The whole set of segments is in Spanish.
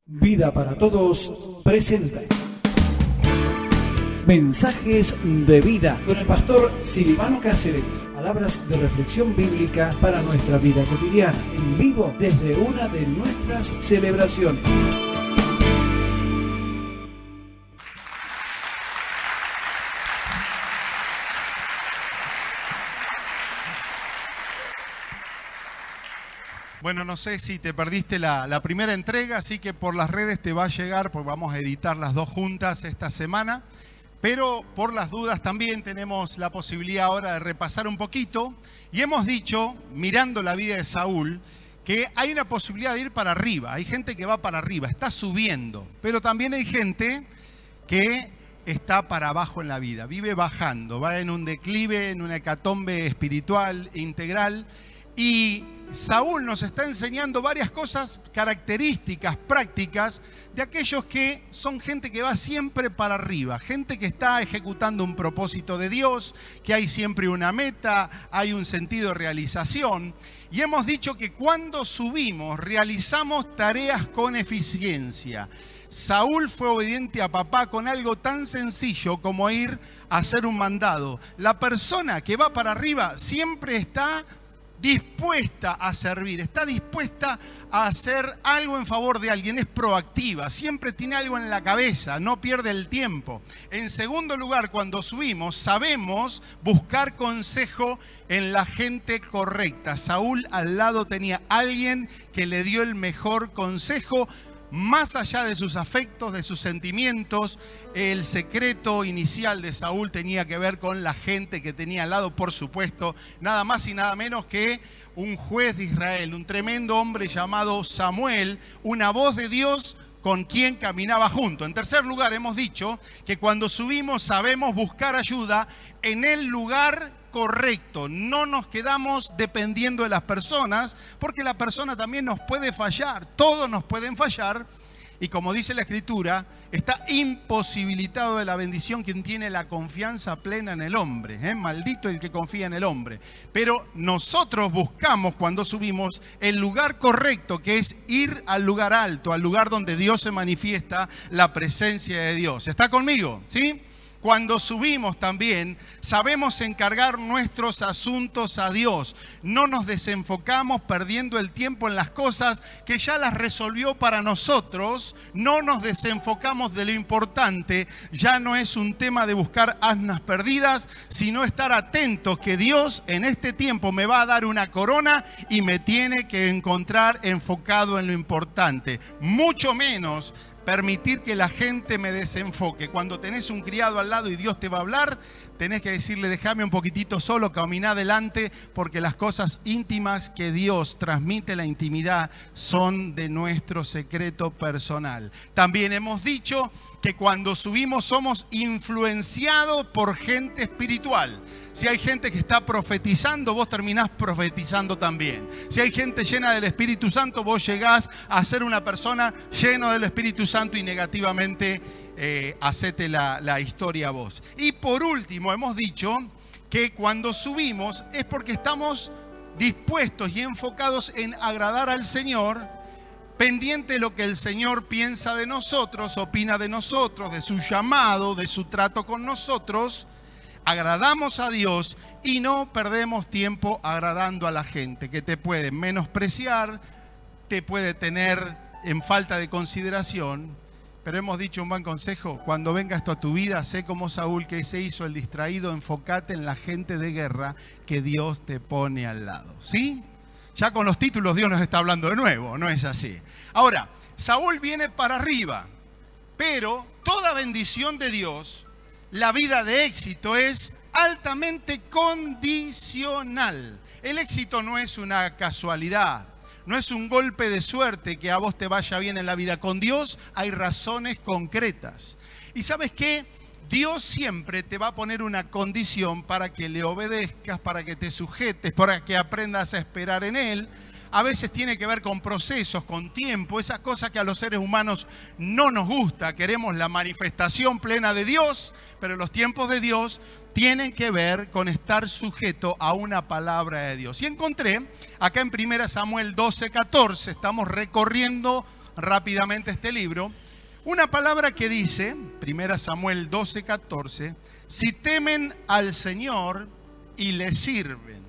Vida para Todos presenta Mensajes de Vida con el pastor Silvano Cáceres. Palabras de reflexión bíblica para nuestra vida cotidiana, en vivo desde una de nuestras celebraciones. Bueno, no sé si te perdiste la primera entrega, así que por las redes te va a llegar, porque vamos a editar las dos juntas esta semana. Pero por las dudas también tenemos la posibilidad ahora de repasar un poquito. Y hemos dicho, mirando la vida de Saúl, que hay una posibilidad de ir para arriba. Hay gente que va para arriba, está subiendo. Pero también hay gente que está para abajo en la vida, vive bajando, va en un declive, en una hecatombe espiritual, integral. Y Saúl nos está enseñando varias cosas, características, prácticas de aquellos que son gente que va siempre para arriba, gente que está ejecutando un propósito de Dios, que hay siempre una meta, hay un sentido de realización. Y hemos dicho que cuando subimos, realizamos tareas con eficiencia. Saúl fue obediente a papá con algo tan sencillo como ir a hacer un mandado. La persona que va para arriba siempre está dispuesta a servir, está dispuesta a hacer algo en favor de alguien, es proactiva, siempre tiene algo en la cabeza, no pierde el tiempo. En segundo lugar, cuando subimos, sabemos buscar consejo en la gente correcta. Saúl al lado tenía alguien que le dio el mejor consejo. Más allá de sus afectos, de sus sentimientos, el secreto inicial de Saúl tenía que ver con la gente que tenía al lado, por supuesto, nada más y nada menos que un juez de Israel, un tremendo hombre llamado Samuel, una voz de Dios con quien caminaba junto. En tercer lugar, hemos dicho que cuando subimos sabemos buscar ayuda en el lugar correcto. No nos quedamos dependiendo de las personas, porque la persona también nos puede fallar. Todos nos pueden fallar. Y como dice la Escritura, está imposibilitado de la bendición quien tiene la confianza plena en el hombre. Maldito el que confía en el hombre. Pero nosotros buscamos cuando subimos el lugar correcto, que es ir al lugar alto, al lugar donde Dios se manifiesta, la presencia de Dios. ¿Está conmigo? ¿Sí? Cuando subimos también sabemos encargar nuestros asuntos a Dios. No nos desenfocamos perdiendo el tiempo en las cosas que ya las resolvió para nosotros. No nos desenfocamos de lo importante. Ya no es un tema de buscar asnas perdidas, sino estar atentos que Dios en este tiempo me va a dar una corona y me tiene que encontrar enfocado en lo importante. Mucho menos permitir que la gente me desenfoque. Cuando tenés un criado al lado y Dios te va a hablar, tenés que decirle, déjame un poquitito solo, caminá adelante, porque las cosas íntimas que Dios transmite, la intimidad, son de nuestro secreto personal. También hemos dicho que cuando subimos somos influenciados por gente espiritual. Si hay gente que está profetizando, vos terminás profetizando también. Si hay gente llena del Espíritu Santo, vos llegás a ser una persona llena del Espíritu Santo y negativamente hacete la historia vos. Y por último, hemos dicho que cuando subimos es porque estamos dispuestos y enfocados en agradar al Señor, pendiente de lo que el Señor piensa de nosotros, opina de nosotros, de su llamado, de su trato con nosotros. Agradamos a Dios y no perdemos tiempo agradando a la gente, que te puede menospreciar, te puede tener en falta de consideración. Pero hemos dicho un buen consejo: cuando venga esto a tu vida, sé como Saúl, que se hizo el distraído, enfócate en la gente de guerra que Dios te pone al lado. ¿Sí? Ya con los títulos Dios nos está hablando de nuevo, ¿no es así? Ahora, Saúl viene para arriba, pero toda bendición de Dios, la vida de éxito, es altamente condicional. El éxito no es una casualidad, no es un golpe de suerte que a vos te vaya bien en la vida. Con Dios hay razones concretas. ¿Y sabes qué? Dios siempre te va a poner una condición para que le obedezcas, para que te sujetes, para que aprendas a esperar en Él. A veces tiene que ver con procesos, con tiempo, esas cosas que a los seres humanos no nos gusta. Queremos la manifestación plena de Dios, pero los tiempos de Dios tienen que ver con estar sujeto a una palabra de Dios. Y encontré acá en 1 Samuel 12:14, estamos recorriendo rápidamente este libro, una palabra que dice, 1 Samuel 12:14, si temen al Señor y le sirven.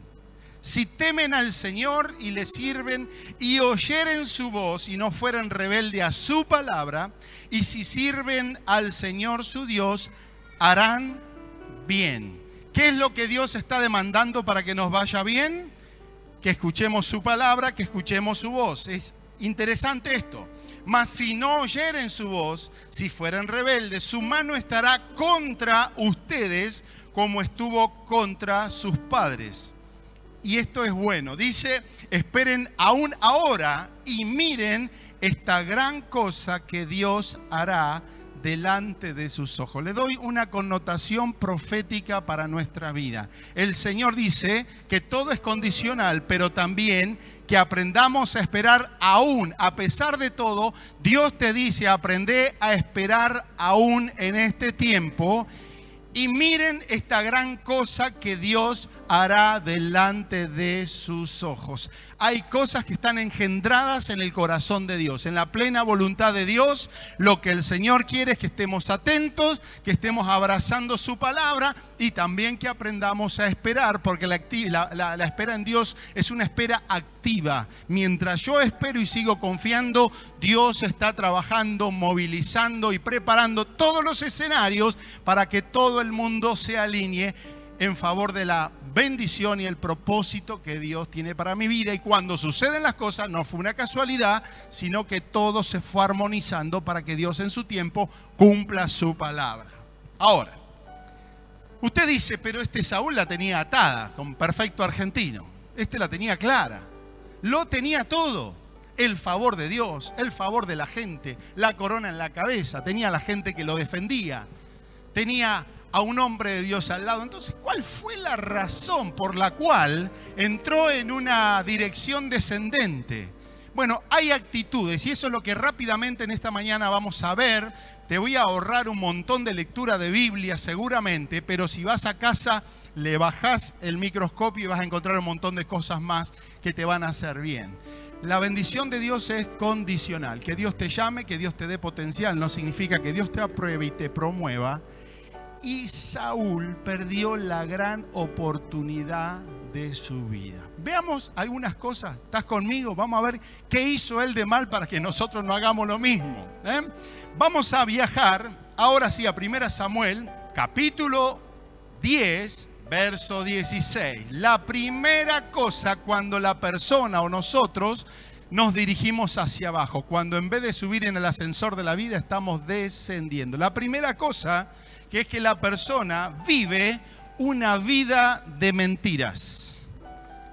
Si temen al Señor y le sirven y oyeren su voz y no fueren rebelde a su palabra, y si sirven al Señor su Dios, harán bien. ¿Qué es lo que Dios está demandando para que nos vaya bien? Que escuchemos su palabra, que escuchemos su voz. Es interesante esto. Mas si no oyeren su voz, si fueren rebeldes, su mano estará contra ustedes como estuvo contra sus padres. Y esto es bueno. Dice, esperen aún ahora y miren esta gran cosa que Dios hará delante de sus ojos. Le doy una connotación profética para nuestra vida. El Señor dice que todo es condicional, pero también que aprendamos a esperar aún, a pesar de todo. Dios te dice, aprende a esperar aún en este tiempo. Y miren esta gran cosa que Dios hará delante de sus ojos. Hay cosas que están engendradas en el corazón de Dios, en la plena voluntad de Dios. Lo que el Señor quiere es que estemos atentos, que estemos abrazando su palabra y también que aprendamos a esperar, porque la espera en Dios es una espera activa. Mientras yo espero y sigo confiando, Dios está trabajando, movilizando y preparando todos los escenarios para que todo el mundo se alinee en favor de la bendición y el propósito que Dios tiene para mi vida. Y cuando suceden las cosas, no fue una casualidad, sino que todo se fue armonizando para que Dios en su tiempo cumpla su palabra. Ahora, usted dice, pero Saúl la tenía atada, con perfecto argentino. La tenía clara. Lo tenía todo. El favor de Dios, el favor de la gente, la corona en la cabeza. Tenía a la gente que lo defendía. Tenía a un hombre de Dios al lado. Entonces, ¿cuál fue la razón por la cual entró en una dirección descendente? Bueno, hay actitudes y eso es lo que rápidamente en esta mañana vamos a ver. Te voy a ahorrar un montón de lectura de Biblia seguramente, pero si vas a casa le bajás el microscopio y vas a encontrar un montón de cosas más que te van a hacer bien. La bendición de Dios es condicional. Que Dios te llame, que Dios te dé potencial, no significa que Dios te apruebe y te promueva. Y Saúl perdió la gran oportunidad de su vida. Veamos algunas cosas. ¿Estás conmigo? Vamos a ver qué hizo él de mal para que nosotros no hagamos lo mismo. Vamos a viajar ahora sí a 1 Samuel, capítulo 10, verso 16. La primera cosa cuando la persona o nosotros nos dirigimos hacia abajo, cuando en vez de subir en el ascensor de la vida estamos descendiendo. La primera cosa que es que la persona vive una vida de mentiras.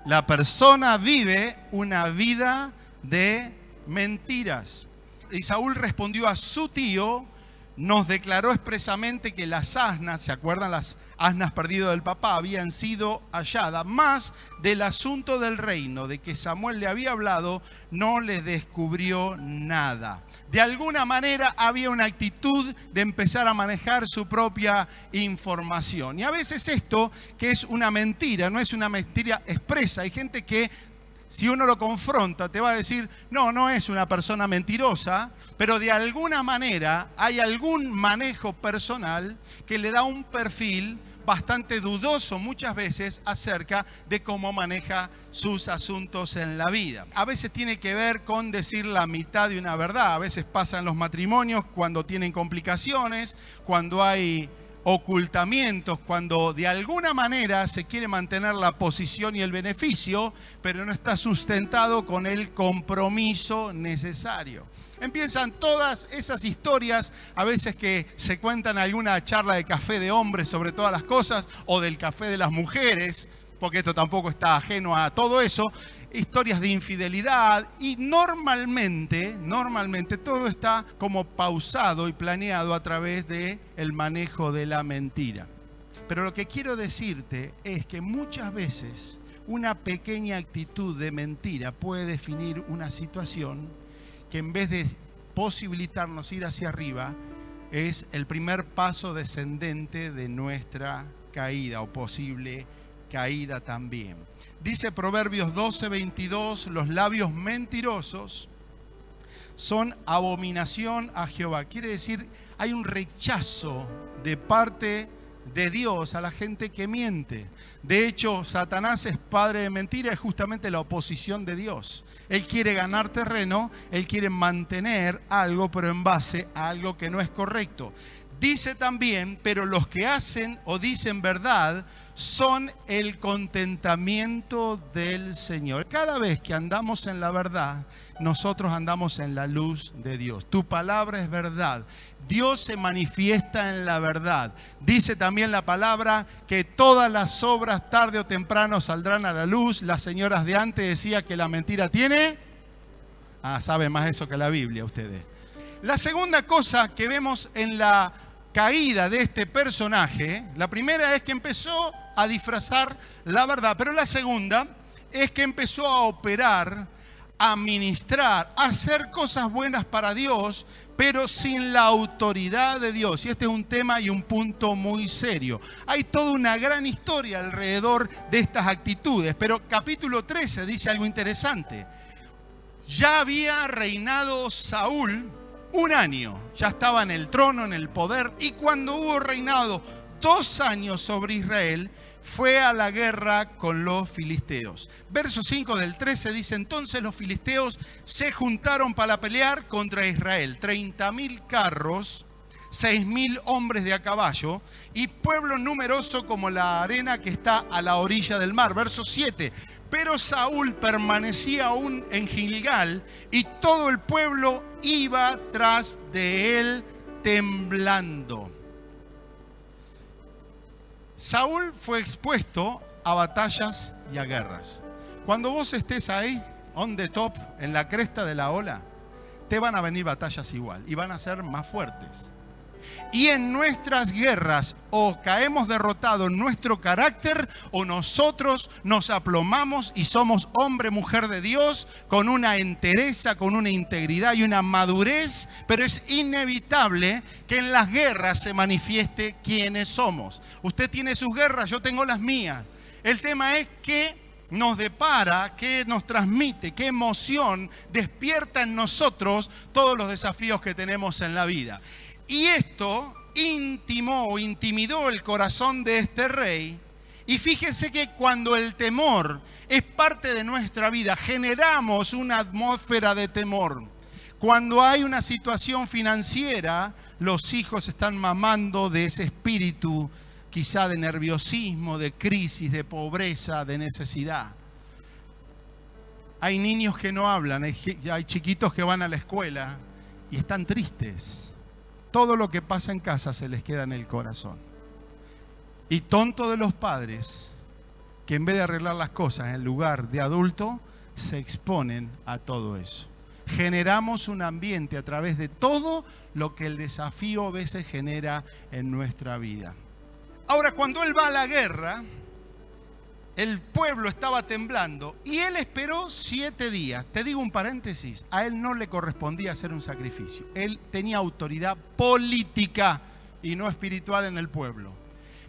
La persona vive una vida de mentiras. Y Saúl respondió a su tío, nos declaró expresamente que las asnas, ¿se acuerdan? Las asnas perdidas del papá habían sido halladas, más del asunto del reino, de que Samuel le había hablado, no le descubrió nada. De alguna manera había una actitud de empezar a manejar su propia información. Y a veces esto, que es una mentira, no es una mentira expresa. Hay gente que, si uno lo confronta, te va a decir, no, no es una persona mentirosa, pero de alguna manera hay algún manejo personal que le da un perfil bastante dudoso muchas veces acerca de cómo maneja sus asuntos en la vida. A veces tiene que ver con decir la mitad de una verdad. A veces pasa en los matrimonios cuando tienen complicaciones, cuando hay ocultamientos, cuando de alguna manera se quiere mantener la posición y el beneficio, pero no está sustentado con el compromiso necesario. Empiezan todas esas historias, a veces que se cuentan en alguna charla de café de hombres sobre todas las cosas, o del café de las mujeres, porque esto tampoco está ajeno a todo eso, historias de infidelidad, y normalmente todo está como pausado y planeado a través del manejo de la mentira. Pero lo que quiero decirte es que muchas veces una pequeña actitud de mentira puede definir una situación que en vez de posibilitarnos ir hacia arriba, es el primer paso descendente de nuestra caída o posible caída también. Dice Proverbios 12:22, los labios mentirosos son abominación a Jehová. Quiere decir, hay un rechazo de parte de Dios a la gente que miente. De hecho, Satanás es padre de mentira, es justamente la oposición de Dios. Él quiere ganar terreno, él quiere mantener algo, pero en base a algo que no es correcto. Dice también, pero los que hacen o dicen verdad son el contentamiento del Señor. Cada vez que andamos en la verdad, nosotros andamos en la luz de Dios. Tu palabra es verdad. Dios se manifiesta en la verdad. Dice también la palabra que todas las obras tarde o temprano saldrán a la luz. Las señoras de antes decían que la mentira tiene... saben más eso que la Biblia ustedes. La segunda cosa que vemos en la caída de este personaje, la primera es que empezó a disfrazar la verdad, pero la segunda es que empezó a operar, a ministrar, a hacer cosas buenas para Dios, pero sin la autoridad de Dios. Y este es un tema y un punto muy serio. Hay toda una gran historia alrededor de estas actitudes, pero capítulo 13 dice algo interesante. Ya había reinado Saúl 1 año, ya estaba en el trono, en el poder, y cuando hubo reinado 2 años sobre Israel, fue a la guerra con los filisteos. Verso 5 del 13 dice, entonces los filisteos se juntaron para pelear contra Israel. 30.000 carros, 6.000 hombres de a caballo y pueblo numeroso como la arena que está a la orilla del mar. Verso 7, pero Saúl permanecía aún en Gilgal y todo el pueblo iba tras de él temblando. Saúl fue expuesto a batallas y a guerras. Cuando vos estés ahí, on the top, en la cresta de la ola, te van a venir batallas igual y van a ser más fuertes. Y en nuestras guerras o caemos derrotados en nuestro carácter o nosotros nos aplomamos y somos hombre, mujer de Dios con una entereza, con una integridad y una madurez, pero es inevitable que en las guerras se manifieste quiénes somos. Usted tiene sus guerras, yo tengo las mías. El tema es que nos depara, que nos transmite, qué emoción despierta en nosotros todos los desafíos que tenemos en la vida. Y esto intimidó el corazón de este rey. Y fíjese que cuando el temor es parte de nuestra vida, generamos una atmósfera de temor. Cuando hay una situación financiera, los hijos están mamando de ese espíritu, quizá de nerviosismo, de crisis, de pobreza, de necesidad. Hay niños que no hablan, hay chiquitos que van a la escuela y están tristes. Todo lo que pasa en casa se les queda en el corazón. Y tonto de los padres que en vez de arreglar las cosas en lugar de adulto, se exponen a todo eso. Generamos un ambiente a través de todo lo que el desafío a veces genera en nuestra vida. Ahora, cuando él va a la guerra, el pueblo estaba temblando y él esperó 7 días. Te digo un paréntesis, a él no le correspondía hacer un sacrificio. Él tenía autoridad política y no espiritual en el pueblo.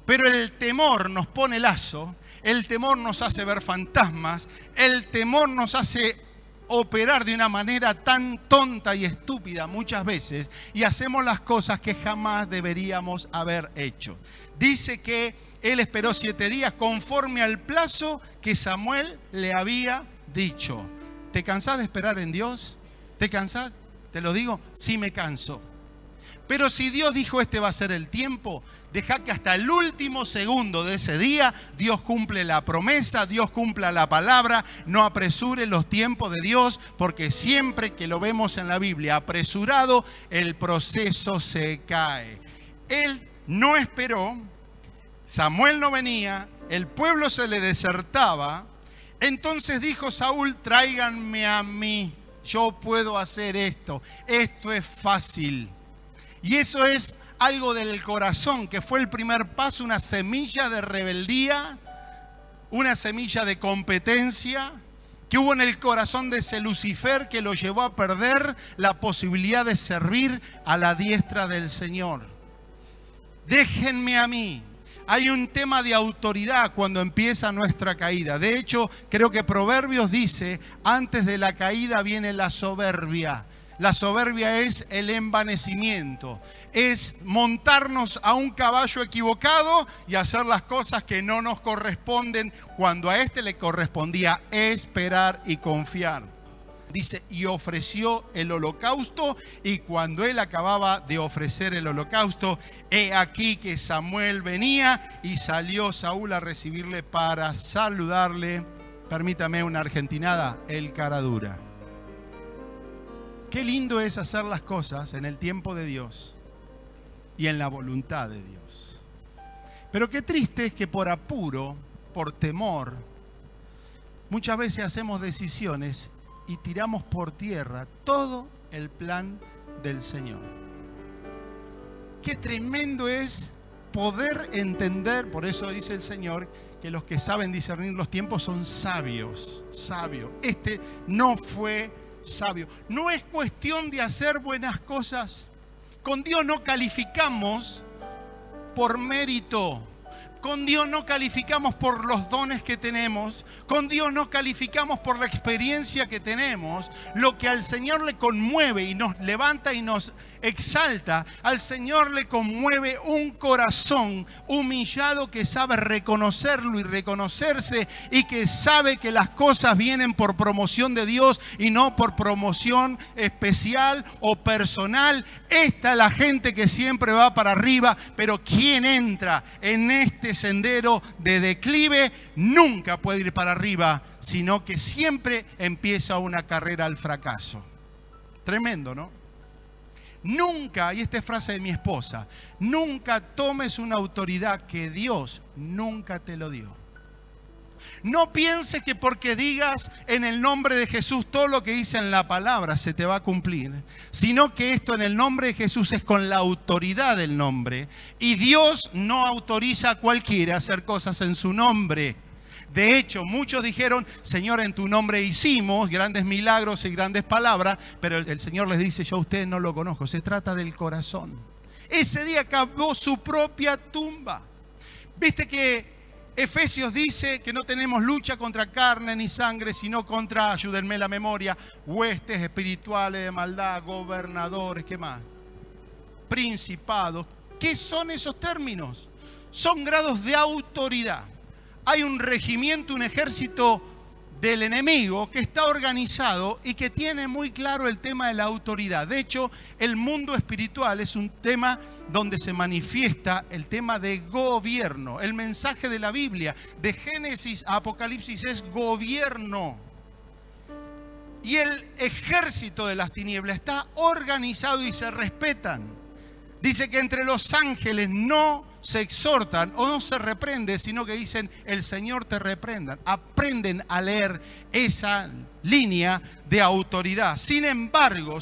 Pero el temor nos pone lazo, el temor nos hace ver fantasmas, el temor nos hace operar de una manera tan tonta y estúpida muchas veces y hacemos las cosas que jamás deberíamos haber hecho. Dice que él esperó 7 días conforme al plazo que Samuel le había dicho. ¿Te cansás de esperar en Dios? ¿Te cansás? Te lo digo, sí me canso. Pero si Dios dijo este va a ser el tiempo, deja que hasta el último segundo de ese día Dios cumple la promesa, Dios cumpla la palabra. No apresure los tiempos de Dios, porque siempre que lo vemos en la Biblia apresurado, el proceso se cae. Él no esperó, Samuel no venía, el pueblo se le desertaba. Entonces dijo Saúl, tráiganme a mí, yo puedo hacer esto, esto es fácil. Y eso es algo del corazón, que fue el primer paso, una semilla de rebeldía, una semilla de competencia, que hubo en el corazón de ese Lucifer que lo llevó a perder la posibilidad de servir a la diestra del Señor. Déjenme a mí. Hay un tema de autoridad cuando empieza nuestra caída. De hecho, creo que Proverbios dice, antes de la caída viene la soberbia. La soberbia es el envanecimiento, es montarnos a un caballo equivocado y hacer las cosas que no nos corresponden cuando a este le correspondía esperar y confiar. Dice, y ofreció el holocausto, y cuando él acababa de ofrecer el holocausto, he aquí que Samuel venía y salió Saúl a recibirle para saludarle. Permítame una argentinada, el cara dura. Qué lindo es hacer las cosas en el tiempo de Dios y en la voluntad de Dios. Pero qué triste es que por apuro, por temor, muchas veces hacemos decisiones y tiramos por tierra todo el plan del Señor. Qué tremendo es poder entender, por eso dice el Señor, que los que saben discernir los tiempos son sabios. Este no fue sabio. No es cuestión de hacer buenas cosas. Con Dios no calificamos por mérito. Con Dios no calificamos por los dones que tenemos. Con Dios no calificamos por la experiencia que tenemos. Lo que al Señor le conmueve y nos levanta y nos exalta, al Señor le conmueve un corazón humillado que sabe reconocerlo y reconocerse, y que sabe que las cosas vienen por promoción de Dios y no por promoción especial o personal. Esta es la gente que siempre va para arriba, pero quien entra en este sendero de declive nunca puede ir para arriba, sino que siempre empieza una carrera al fracaso. Tremendo, ¿no? Nunca, y esta es frase de mi esposa, nunca tomes una autoridad que Dios nunca te lo dio. No pienses que porque digas en el nombre de Jesús todo lo que dice en la palabra se te va a cumplir, sino que esto en el nombre de Jesús es con la autoridad del nombre. Y Dios no autoriza a cualquiera a hacer cosas en su nombre. De hecho, muchos dijeron, Señor, en tu nombre hicimos grandes milagros y grandes palabras, pero el Señor les dice, yo a ustedes no lo conozco, se trata del corazón. Ese día cavó su propia tumba. Viste que Efesios dice que no tenemos lucha contra carne ni sangre, sino contra, ayúdenme la memoria, huestes espirituales de maldad, gobernadores, ¿qué más? Principados. ¿Qué son esos términos? Son grados de autoridad. Hay un regimiento, un ejército del enemigo que está organizado y que tiene muy claro el tema de la autoridad. De hecho, el mundo espiritual es un tema donde se manifiesta el tema de gobierno. El mensaje de la Biblia, de Génesis a Apocalipsis, es gobierno. Y el ejército de las tinieblas está organizado y se respetan. Dice que entre los ángeles no se exhortan o no se reprende, sino que dicen, el Señor te reprenda. Aprenden a leer esa línea de autoridad. Sin embargo,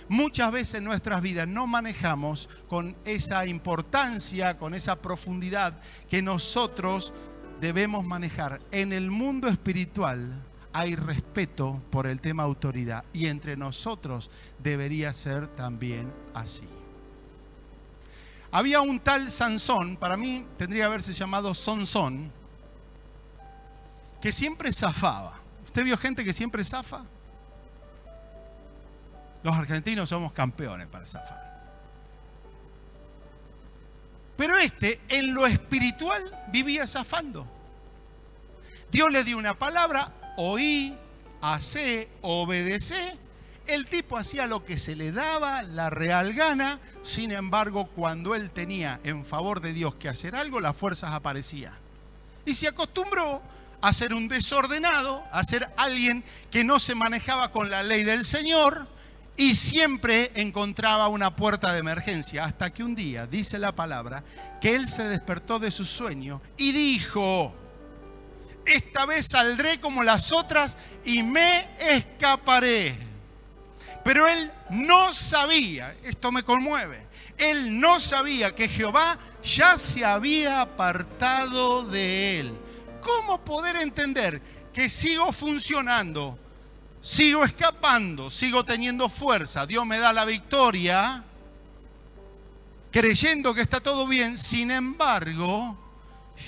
muchas veces en nuestras vidas no manejamos con esa importancia, con esa profundidad que nosotros debemos manejar. En el mundo espiritual hay respeto por el tema autoridad, y entre nosotros debería ser también así. Había un tal Sansón, para mí tendría que haberse llamado Sonsón, que siempre zafaba. ¿Usted vio gente que siempre zafa? Los argentinos somos campeones para zafar. Pero en lo espiritual vivía zafando. Dios le dio una palabra, oí, hacé, obedecé. El tipo hacía lo que se le daba la real gana. Sin embargo, cuando él tenía en favor de Dios que hacer algo, las fuerzas aparecían. Y se acostumbró a ser un desordenado, a ser alguien que no se manejaba con la ley del Señor, y siempre encontraba una puerta de emergencia. Hasta que un día, dice la palabra, que él se despertó de su sueño y dijo, esta vez saldré como las otras y me escaparé. Pero él no sabía, esto me conmueve, él no sabía que Jehová ya se había apartado de él. ¿Cómo poder entender que sigo funcionando, sigo escapando, sigo teniendo fuerza, Dios me da la victoria, creyendo que está todo bien? Sin embargo,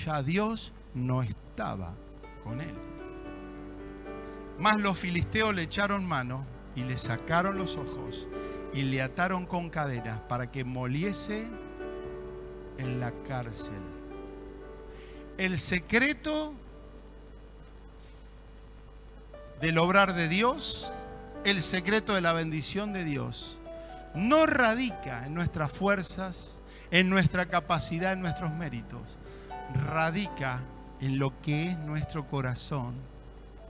ya Dios no estaba con él. Mas los filisteos le echaron mano y le sacaron los ojos y le ataron con cadenas para que moliese en la cárcel. El secreto del obrar de Dios, el secreto de la bendición de Dios, no radica en nuestras fuerzas, en nuestra capacidad, en nuestros méritos. Radica en lo que es nuestro corazón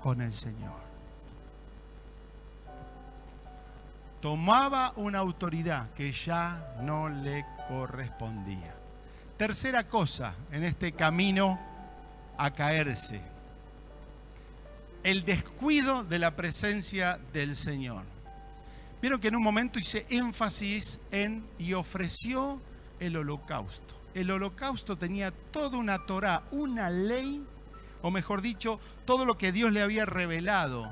con el Señor. Tomaba una autoridad que ya no le correspondía. Tercera cosa en este camino a caerse: el descuido de la presencia del Señor. Vieron que en un momento hice énfasis en y ofreció el holocausto. El holocausto tenía toda una Torá, una ley, o mejor dicho, todo lo que Dios le había revelado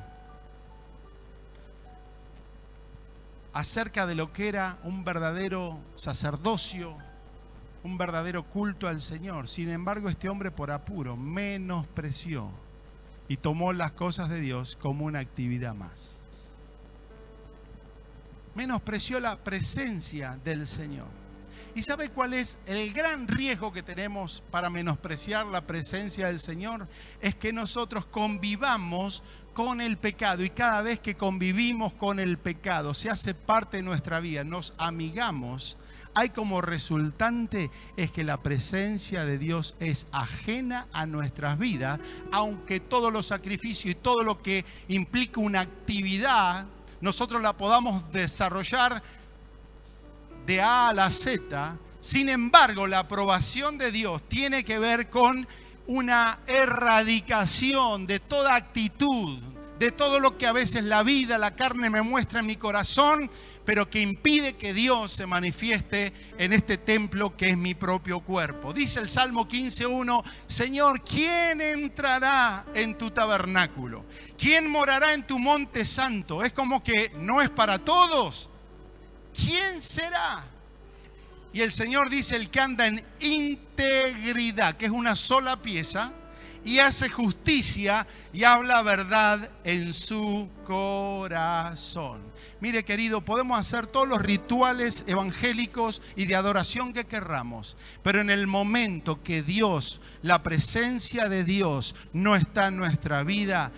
acerca de lo que era un verdadero sacerdocio, un verdadero culto al Señor. Sin embargo, este hombre por apuro menospreció y tomó las cosas de Dios como una actividad más. Menospreció la presencia del Señor. ¿Y sabe cuál es el gran riesgo que tenemos para menospreciar la presencia del Señor? Es que nosotros convivamos con el pecado, y cada vez que convivimos con el pecado, se hace parte de nuestra vida, nos amigamos, hay como resultante es que la presencia de Dios es ajena a nuestras vidas, aunque todos los sacrificios y todo lo que implica una actividad, nosotros la podamos desarrollar de A a la Z. Sin embargo, la aprobación de Dios tiene que ver con una erradicación de toda actitud, de todo lo que a veces la vida, la carne me muestra en mi corazón, pero que impide que Dios se manifieste en este templo que es mi propio cuerpo. Dice el Salmo 15:1, Señor, ¿quién entrará en tu tabernáculo? ¿Quién morará en tu monte santo? Es como que no es para todos. ¿Quién será? Y el Señor dice: el que anda en integridad, que es una sola pieza, y hace justicia y habla verdad en su corazón. Mire, querido, podemos hacer todos los rituales evangélicos y de adoración que querramos, pero en el momento que Dios, la presencia de Dios no está en nuestra vida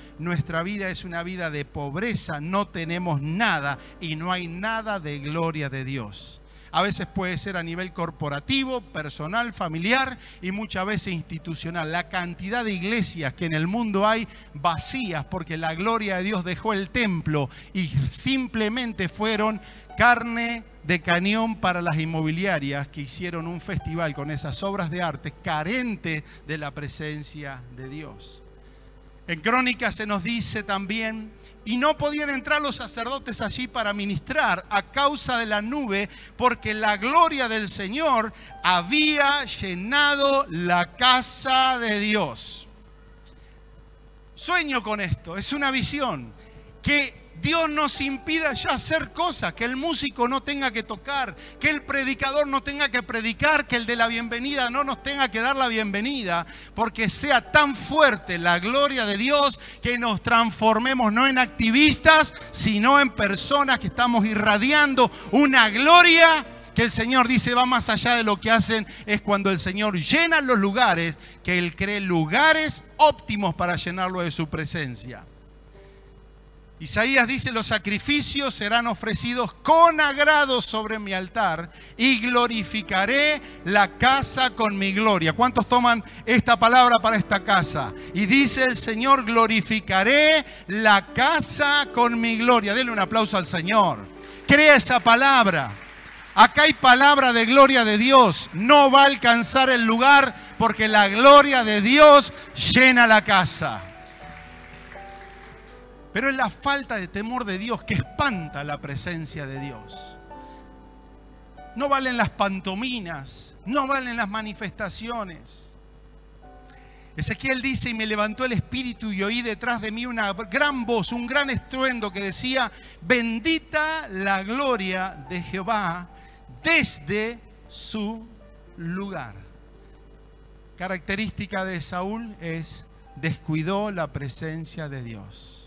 es una vida de pobreza, no tenemos nada y no hay nada de gloria de Dios. A veces puede ser a nivel corporativo, personal, familiar y muchas veces institucional. La cantidad de iglesias que en el mundo hay vacías porque la gloria de Dios dejó el templo y simplemente fueron carne de cañón para las inmobiliarias que hicieron un festival con esas obras de arte carentes de la presencia de Dios. En Crónicas se nos dice también: y no podían entrar los sacerdotes allí para ministrar a causa de la nube, porque la gloria del Señor había llenado la casa de Dios. Sueño con esto, es una visión, que Dios nos impida ya hacer cosas, que el músico no tenga que tocar, que el predicador no tenga que predicar, que el de la bienvenida no nos tenga que dar la bienvenida, porque sea tan fuerte la gloria de Dios que nos transformemos no en activistas, sino en personas que estamos irradiando una gloria que el Señor dice va más allá de lo que hacen. Es cuando el Señor llena los lugares, que Él cree lugares óptimos para llenarlo de su presencia. Isaías dice: los sacrificios serán ofrecidos con agrado sobre mi altar y glorificaré la casa con mi gloria. ¿Cuántos toman esta palabra para esta casa? Y dice el Señor: glorificaré la casa con mi gloria. Denle un aplauso al Señor. Crea esa palabra. Acá hay palabra de gloria de Dios. No va a alcanzar el lugar porque la gloria de Dios llena la casa. Pero es la falta de temor de Dios que espanta la presencia de Dios. No valen las pantominas, no valen las manifestaciones. Ezequiel dice: y me levantó el espíritu y oí detrás de mí una gran voz, un gran estruendo que decía: bendita la gloria de Jehová desde su lugar. Característica de Saúl es: descuidó la presencia de Dios.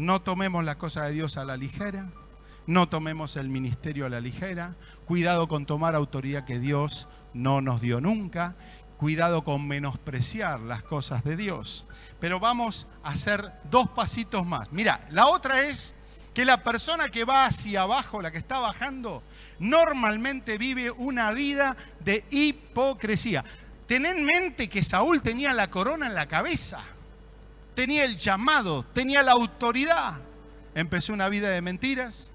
No tomemos las cosas de Dios a la ligera. No tomemos el ministerio a la ligera. Cuidado con tomar autoridad que Dios no nos dio nunca. Cuidado con menospreciar las cosas de Dios. Pero vamos a hacer 2 pasitos más. Mira, la otra es que la persona que va hacia abajo, la que está bajando, normalmente vive una vida de hipocresía. Ten en mente que Saúl tenía la corona en la cabeza. Tenía el llamado, tenía la autoridad. Empezó una vida de mentiras.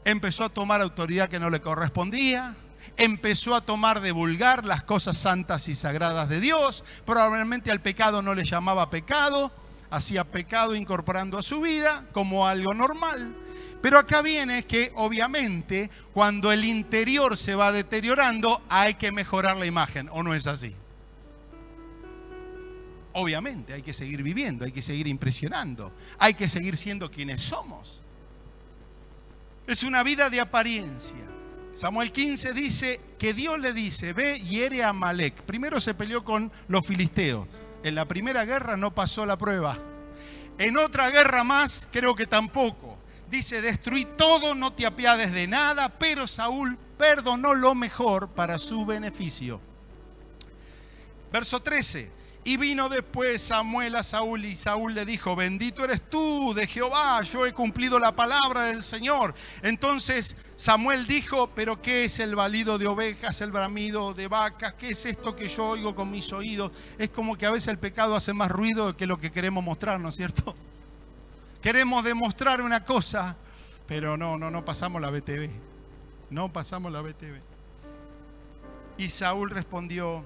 Empezó a tomar autoridad que no le correspondía. Empezó a tomar de vulgar las cosas santas y sagradas de Dios. Probablemente al pecado no le llamaba pecado. Hacía pecado incorporando a su vida como algo normal. Pero acá viene que obviamente cuando el interior se va deteriorando hay que mejorar la imagen, ¿o no es así? Obviamente hay que seguir viviendo, hay que seguir impresionando, hay que seguir siendo quienes somos. Es una vida de apariencia. Samuel 15 dice que Dios le dice, ve y hiere a Amalek. Primero se peleó con los filisteos. En la primera guerra no pasó la prueba. En otra guerra más, creo que tampoco. Dice, destruí todo, no te apiades de nada, pero Saúl perdonó lo mejor para su beneficio. Verso 13. Y vino después Samuel a Saúl y Saúl le dijo, bendito eres tú de Jehová, yo he cumplido la palabra del Señor. Entonces Samuel dijo, pero ¿qué es el balido de ovejas, el bramido de vacas? ¿Qué es esto que yo oigo con mis oídos? Es como que a veces el pecado hace más ruido que lo que queremos mostrar, ¿no es cierto? Queremos demostrar una cosa, pero no pasamos la BTV. No pasamos la BTV. Y Saúl respondió,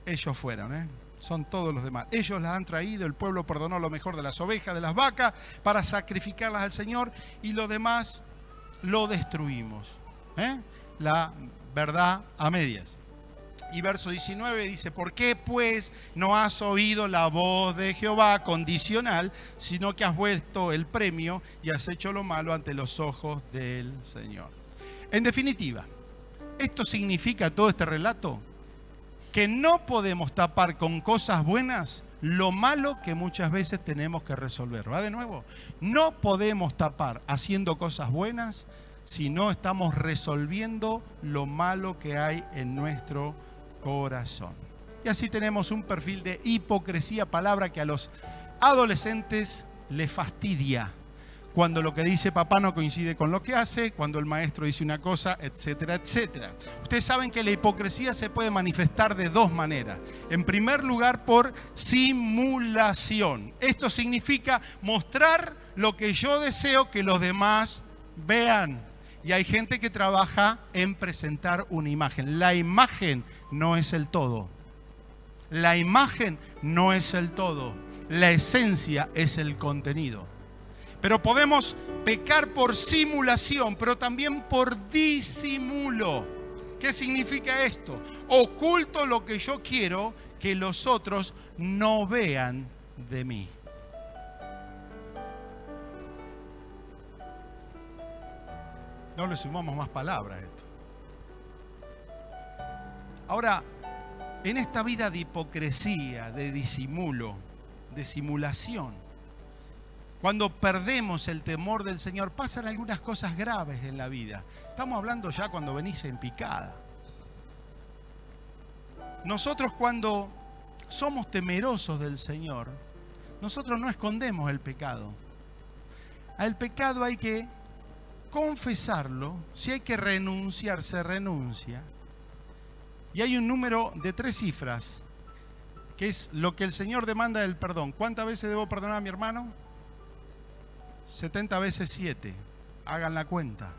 ellos fueron, son todos los demás. Ellos las han traído, el pueblo perdonó lo mejor de las ovejas, de las vacas, para sacrificarlas al Señor, y lo demás lo destruimos. La verdad a medias. Y verso 19 dice, ¿por qué pues no has oído la voz de Jehová condicional, sino que has vuelto el premio y has hecho lo malo ante los ojos del Señor? En definitiva, esto significa todo este relato que no podemos tapar con cosas buenas lo malo que muchas veces tenemos que resolver. ¿Va de nuevo? No podemos tapar haciendo cosas buenas si no estamos resolviendo lo malo que hay en nuestro corazón. Y así tenemos un perfil de hipocresía, palabra que a los adolescentes les fastidia. Cuando lo que dice papá no coincide con lo que hace, cuando el maestro dice una cosa, etcétera, etcétera. Ustedes saben que la hipocresía se puede manifestar de 2 maneras. En primer lugar, por simulación. Esto significa mostrar lo que yo deseo que los demás vean. Y hay gente que trabaja en presentar una imagen. La imagen no es el todo. La imagen no es el todo. La esencia es el contenido. Pero podemos pecar por simulación, pero también por disimulo. ¿Qué significa esto? Oculto lo que yo quiero que los otros no vean de mí. No le sumamos más palabras a esto. Ahora, en esta vida de hipocresía, de disimulo, de simulación, cuando perdemos el temor del Señor, pasan algunas cosas graves en la vida. Estamos hablando ya cuando venís en picada. Nosotros cuando somos temerosos del Señor, nosotros no escondemos el pecado. Al pecado hay que confesarlo. Si hay que renunciar, se renuncia. Y hay un número de 3 cifras, que es lo que el Señor demanda del perdón. ¿Cuántas veces debo perdonar a mi hermano? 70 veces 7. Hagan la cuenta.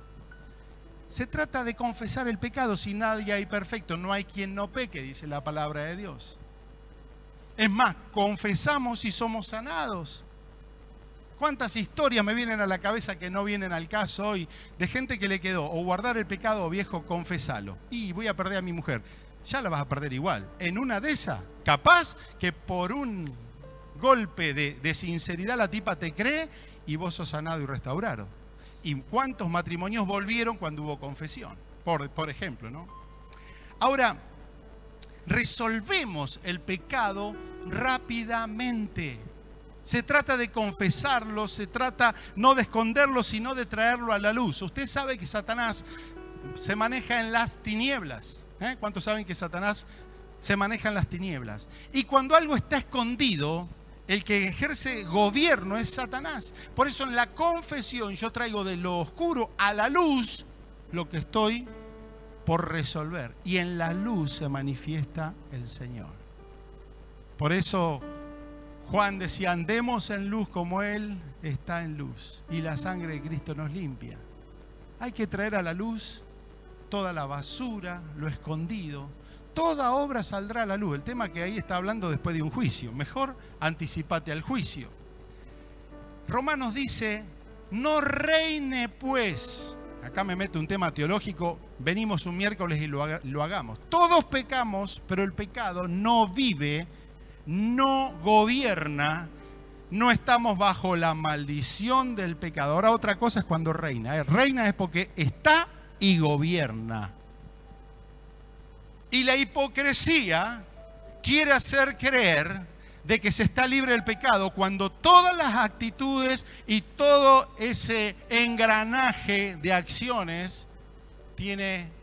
Se trata de confesar el pecado. Si nadie hay perfecto, no hay quien no peque, dice la palabra de Dios. Es más, confesamos y somos sanados. ¿Cuántas historias me vienen a la cabeza que no vienen al caso hoy de gente que le quedó o guardar el pecado viejo, confesalo? Y voy a perder a mi mujer. Ya la vas a perder igual. En una de esas, capaz que por un golpe de sinceridad la tipa te cree y vos sos sanado y restaurado. ¿Y cuántos matrimonios volvieron cuando hubo confesión? Por ejemplo, ¿no? Ahora, resolvemos el pecado rápidamente. Se trata de confesarlo, se trata no de esconderlo, sino de traerlo a la luz. Usted sabe que Satanás se maneja en las tinieblas. ¿Cuántos saben que Satanás se maneja en las tinieblas? Y cuando algo está escondido, el que ejerce gobierno es Satanás. Por eso en la confesión yo traigo de lo oscuro a la luz lo que estoy por resolver. Y en la luz se manifiesta el Señor. Por eso Juan decía, andemos en luz como Él está en luz. Y la sangre de Cristo nos limpia. Hay que traer a la luz toda la basura, lo escondido. Toda obra saldrá a la luz. El tema que ahí está hablando después de un juicio. Mejor anticipate al juicio. Romanos dice, no reine pues. Acá me meto un tema teológico. Venimos un miércoles y lo hagamos. Todos pecamos, pero el pecado no vive, no gobierna, no estamos bajo la maldición del pecado. Ahora otra cosa es cuando reina. Reina es porque está y gobierna. Y la hipocresía quiere hacer creer de que se está libre del pecado cuando todas las actitudes y todo ese engranaje de acciones tiene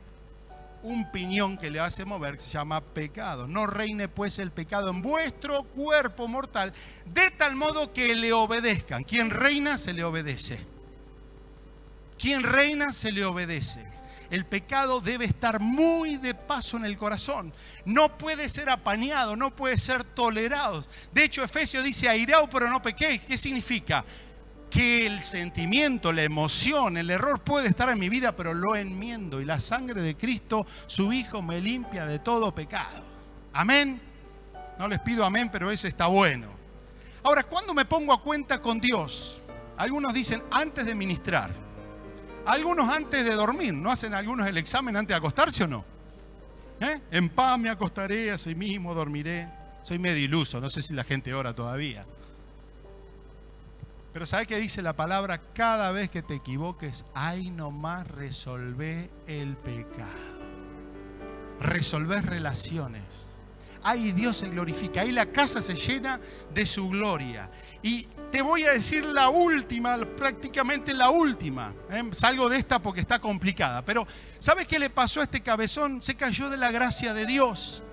un piñón que le hace mover, que se llama pecado. No reine pues el pecado en vuestro cuerpo mortal, de tal modo que le obedezcan. Quien reina se le obedece. Quien reina se le obedece. El pecado debe estar muy de paso en el corazón. No puede ser apañado, no puede ser tolerado. De hecho, Efesios dice, airaos pero no pequéis. ¿Qué significa? Que el sentimiento, la emoción, el error puede estar en mi vida, pero lo enmiendo. Y la sangre de Cristo, su Hijo, me limpia de todo pecado. Amén. No les pido amén, pero ese está bueno. Ahora, ¿cuándo me pongo a cuenta con Dios? Algunos dicen antes de ministrar. Algunos antes de dormir. ¿No hacen algunos el examen antes de acostarse o no? En paz me acostaré, así mismo dormiré. Soy medio iluso, no sé si la gente ora todavía. Pero ¿sabe qué dice la palabra? Cada vez que te equivoques, ahí nomás resolvé el pecado. Resolver relaciones. Ahí Dios se glorifica. Ahí la casa se llena de su gloria. Y te voy a decir la última, prácticamente la última. Salgo de esta porque está complicada. Pero ¿sabes qué le pasó a este cabezón? Se cayó de la gracia de Dios.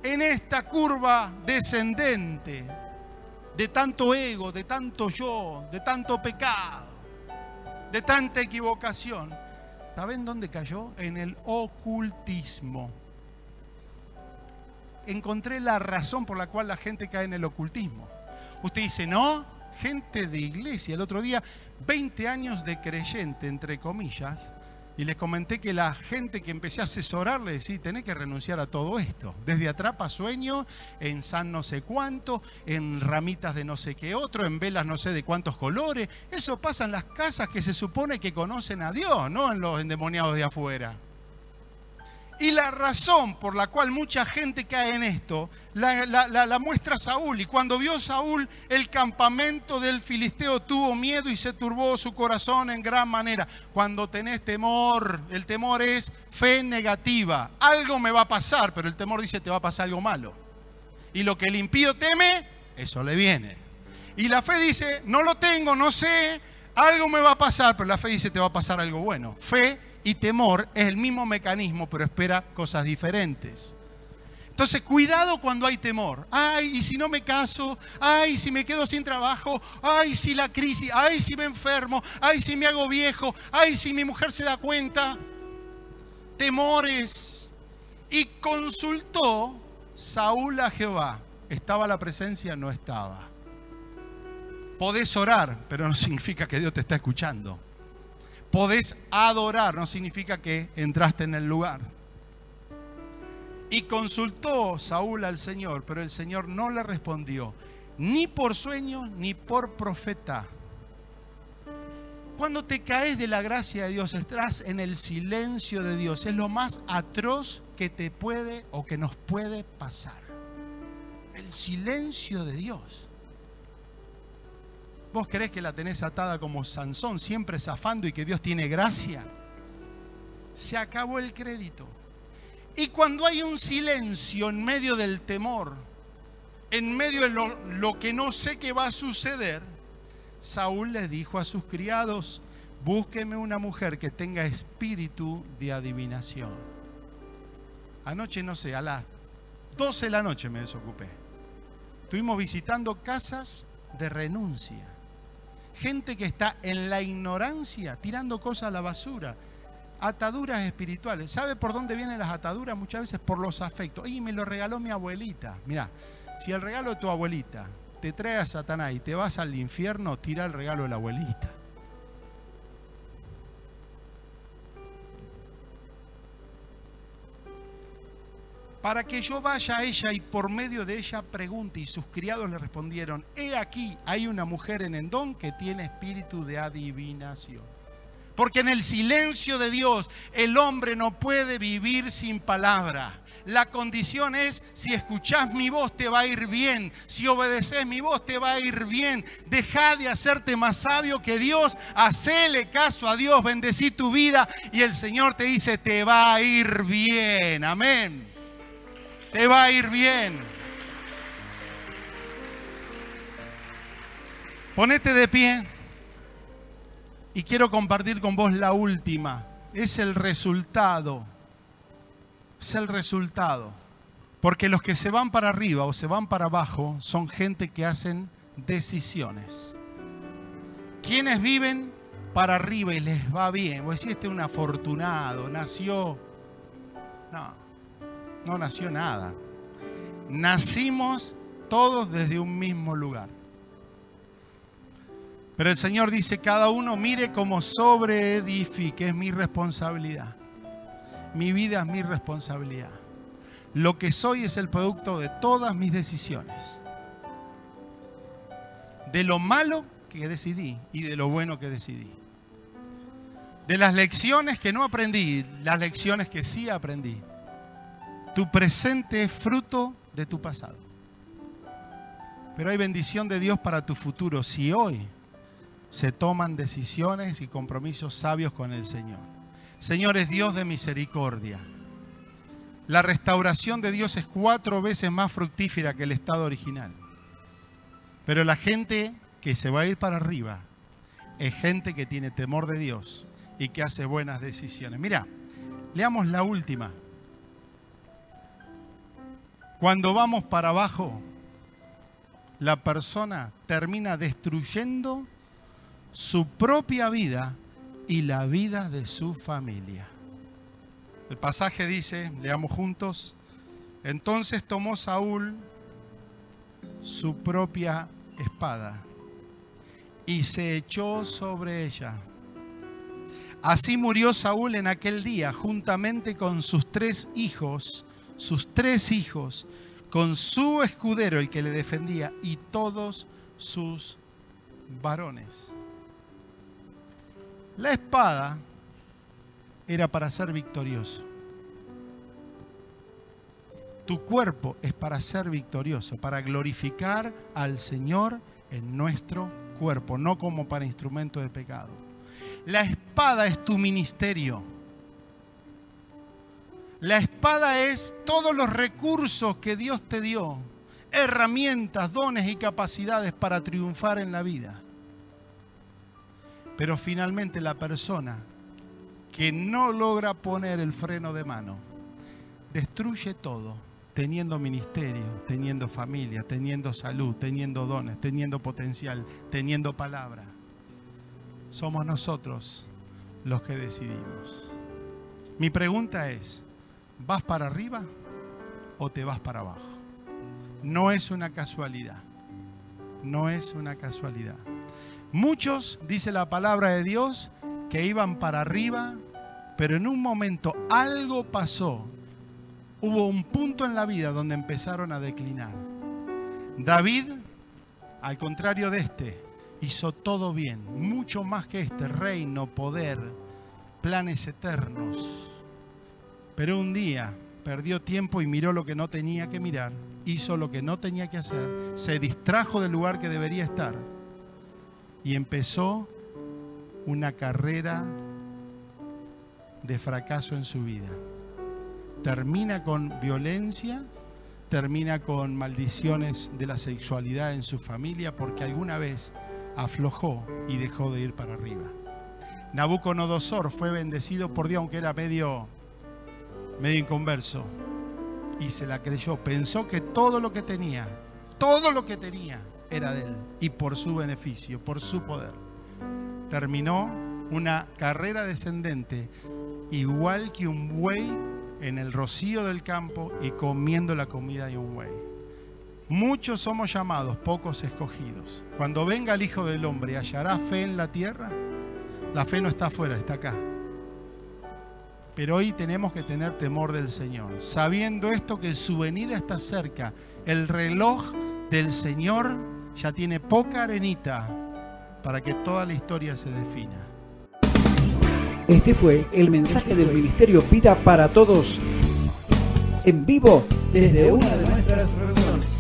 En esta curva descendente de tanto ego, de tanto yo, de tanto pecado, de tanta equivocación. ¿Saben dónde cayó? En el ocultismo. Encontré la razón por la cual la gente cae en el ocultismo. Usted dice, no, gente de iglesia. El otro día, 20 años de creyente, entre comillas, y les comenté que la gente que empecé a asesorar le decía, tenés que renunciar a todo esto. Desde atrapa sueño, en san no sé cuánto, en ramitas de no sé qué otro, en velas no sé de cuántos colores. Eso pasa en las casas que se supone que conocen a Dios, no en los endemoniados de afuera. Y la razón por la cual mucha gente cae en esto, la muestra Saúl. Y cuando vio Saúl el campamento del filisteo, tuvo miedo y se turbó su corazón en gran manera. Cuando tenés temor, el temor es fe negativa. Algo me va a pasar, pero el temor dice te va a pasar algo malo. Y lo que el impío teme, eso le viene. Y la fe dice, no lo tengo, no sé, algo me va a pasar, pero la fe dice te va a pasar algo bueno. Fe y temor es el mismo mecanismo, pero espera cosas diferentes. Entonces, cuidado cuando hay temor. Ay, y si no me caso, ay, si me quedo sin trabajo, ay, si la crisis, ay, si me enfermo, ay, si me hago viejo, ay, si mi mujer se da cuenta. Temores. Y consultó Saúl a Jehová. ¿Estaba la presencia? No estaba. Podés orar, pero no significa que Dios te está escuchando. Podés adorar, no significa que entraste en el lugar. Y consultó Saúl al Señor, pero el Señor no le respondió, ni por sueño, ni por profeta. Cuando te caes de la gracia de Dios, estás en el silencio de Dios. Es lo más atroz que te puede o que nos puede pasar. El silencio de Dios. ¿Vos creés que la tenés atada como Sansón, siempre zafando y que Dios tiene gracia? Se acabó el crédito. Y cuando hay un silencio en medio del temor, en medio de lo que no sé qué va a suceder, Saúl le dijo a sus criados: búsquenme una mujer que tenga espíritu de adivinación. Anoche, no sé, a las 12 de la noche me desocupé. Estuvimos visitando casas de renuncia. Gente que está en la ignorancia, tirando cosas a la basura. Ataduras espirituales. ¿Sabe por dónde vienen las ataduras? Muchas veces por los afectos. Y me lo regaló mi abuelita. Mirá, si el regalo de tu abuelita te trae a Satanás y te vas al infierno, tira el regalo de la abuelita. Para que yo vaya a ella y por medio de ella pregunte. Y sus criados le respondieron: he aquí, hay una mujer en Endón que tiene espíritu de adivinación. Porque en el silencio de Dios el hombre no puede vivir sin palabra. La condición es: si escuchás mi voz te va a ir bien. Si obedeces mi voz te va a ir bien. Deja de hacerte más sabio que Dios. Hacele caso a Dios. Bendecí tu vida y el Señor te dice: te va a ir bien. Amén. Te va a ir bien. Ponete de pie. Y quiero compartir con vos la última. Es el resultado. Es el resultado. Porque los que se van para arriba o se van para abajo son gente que hacen decisiones. Quienes viven para arriba y les va bien. Vos decís: este es un afortunado, nació. No nació nada. Nacimos todos desde un mismo lugar. Pero el Señor dice: cada uno mire como sobreedifique. Es mi responsabilidad. Mi vida es mi responsabilidad. Lo que soy es el producto de todas mis decisiones. De lo malo que decidí y de lo bueno que decidí. De las lecciones que no aprendí, las lecciones que sí aprendí. Tu presente es fruto de tu pasado. Pero hay bendición de Dios para tu futuro si hoy se toman decisiones y compromisos sabios con el Señor. Señor es Dios de misericordia. La restauración de Dios es 4 veces más fructífera que el estado original. Pero la gente que se va a ir para arriba es gente que tiene temor de Dios y que hace buenas decisiones. Mira, leamos la última. Cuando vamos para abajo, la persona termina destruyendo su propia vida y la vida de su familia. El pasaje dice, leamos juntos: entonces tomó Saúl su propia espada y se echó sobre ella. Así murió Saúl en aquel día, juntamente con sus 3 hijos, con su escudero, el que le defendía, y todos sus varones. La espada era para ser victorioso. Tu cuerpo es para ser victorioso, para glorificar al Señor en nuestro cuerpo, no como para instrumento de pecado. La espada es tu ministerio. La espada es todos los recursos que Dios te dio, herramientas, dones y capacidades para triunfar en la vida. Pero finalmente la persona que no logra poner el freno de mano, destruye todo, teniendo ministerio, teniendo familia, teniendo salud, teniendo dones, teniendo potencial, teniendo palabra. Somos nosotros los que decidimos. Mi pregunta es: ¿vas para arriba o te vas para abajo? No es una casualidad. No es una casualidad. Muchos, dice la palabra de Dios, que iban para arriba, pero en un momento algo pasó. Hubo un punto en la vida donde empezaron a declinar. David, al contrario de este, hizo todo bien, mucho más que este: reino, poder, planes eternos. Pero un día perdió tiempo y miró lo que no tenía que mirar, hizo lo que no tenía que hacer, se distrajo del lugar que debería estar y empezó una carrera de fracaso en su vida. Termina con violencia, termina con maldiciones de la sexualidad en su familia porque alguna vez aflojó y dejó de ir para arriba. Nabucodonosor fue bendecido por Dios, aunque era medio inconverso, y se la creyó. Pensó que todo lo que tenía era de él, y por su beneficio, por su poder. Terminó una carrera descendente, igual que un buey en el rocío del campo y comiendo la comida de un buey. Muchos somos llamados, pocos escogidos. Cuando venga el Hijo del Hombre, ¿hallará fe en la tierra? La fe no está afuera, está acá. Pero hoy tenemos que tener temor del Señor, sabiendo esto, que su venida está cerca. El reloj del Señor ya tiene poca arenita para que toda la historia se defina. Este fue el mensaje del Ministerio Vida para Todos, en vivo desde una de nuestras reuniones.